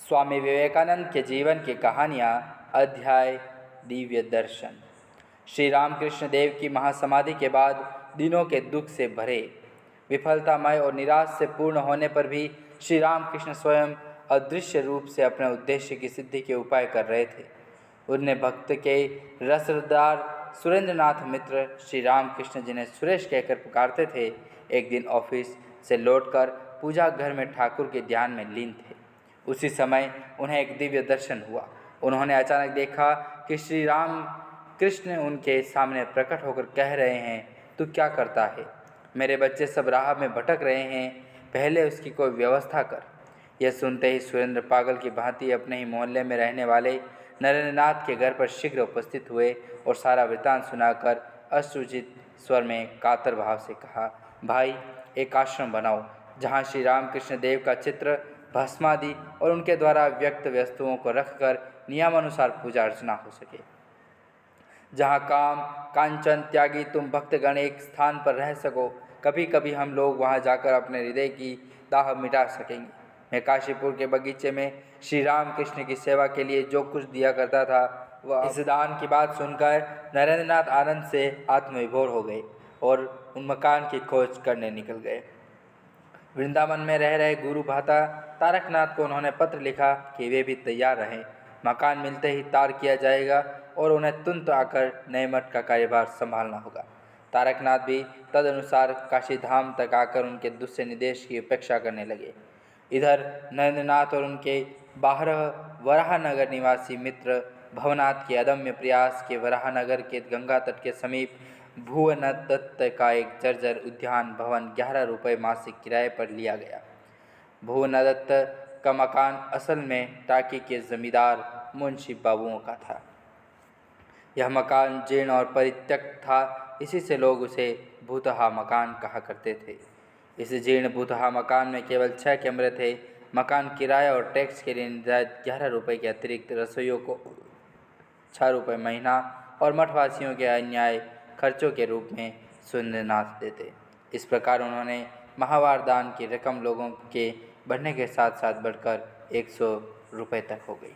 स्वामी विवेकानंद के जीवन की कहानियाँ। अध्याय दिव्य दर्शन। श्री रामकृष्ण देव की महासमाधि के बाद दिनों के दुख से भरे, विफलतामय और निराश से पूर्ण होने पर भी श्री रामकृष्ण स्वयं अदृश्य रूप से अपने उद्देश्य की सिद्धि के उपाय कर रहे थे। उन्हें भक्त के रसदार सुरेंद्रनाथ मित्र श्री रामकृष्ण, जिन्हें सुरेश कहकर पुकारते थे, एक दिन ऑफिस से लौटकर पूजा घर में ठाकुर के ध्यान में लीन थे। उसी समय उन्हें एक दिव्य दर्शन हुआ। उन्होंने अचानक देखा कि श्री राम कृष्ण उनके सामने प्रकट होकर कह रहे हैं, तू क्या करता है? मेरे बच्चे सब राह में भटक रहे हैं, पहले उसकी कोई व्यवस्था कर। यह सुनते ही सुरेंद्र पागल की भांति अपने ही मोहल्ले में रहने वाले नरेंद्रनाथ के घर पर शीघ्र उपस्थित हुए और सारा वृतांत सुनाकर अश्रुजित स्वर में कातर भाव से कहा, भाई, एक आश्रम बनाओ जहाँ श्री रामकृष्ण देव का चित्र, भस्मादि और उनके द्वारा व्यक्त वस्तुओं को रखकर नियमानुसार पूजा अर्चना हो सके। जहाँ काम कांचन त्यागी तुम भक्तगण एक स्थान पर रह सको, कभी कभी हम लोग वहाँ जाकर अपने हृदय की दाह मिटा सकेंगे। मैं काशीपुर के बगीचे में श्री रामकृष्ण की सेवा के लिए जो कुछ दिया करता था, वह इस दान की बात सुनकर नरेंद्रनाथ आनंद से आत्मविभोर हो गए और उन मकान की खोज करने निकल गए। वृंदावन में रह रहे गुरु भाता तारकनाथ को उन्होंने पत्र लिखा कि वे भी तैयार रहें। मकान मिलते ही तार किया जाएगा और उन्हें तुरंत आकर नए मठ का कार्यभार संभालना होगा। तारकनाथ भी तदनुसार काशी धाम तक आकर उनके दूसरे निर्देश की अपेक्षा करने लगे। इधर नरेंद्रनाथ और उनके बाहर वराहनगर निवासी मित्र भवनाथ के अदम्य प्रयास के वराहनगर के गंगा तट के समीप भुवनदत्त का एक जर्जर उद्यान भवन 11 रुपये मासिक किराए पर लिया गया। भुवनदत्त का मकान असल में टाकी के जमींदार मुंशी बाबुओं का था। यह मकान जीर्ण और परित्यक्त था, इसी से लोग उसे भूतहा मकान कहा करते थे। इस जीर्ण भूतहा मकान में केवल 6 कमरे थे। मकान किराया और टैक्स के लिए निर्धारित 11 रुपये के अतिरिक्त रसोइयों को 6 रुपये महीना और मठवासियों के अन्याय खर्चों के रूप में सुरेंद्रनाथ देते। इस प्रकार उन्होंने माहवार दान की रकम लोगों के बढ़ने के साथ साथ बढ़कर 100 रुपये तक हो गई।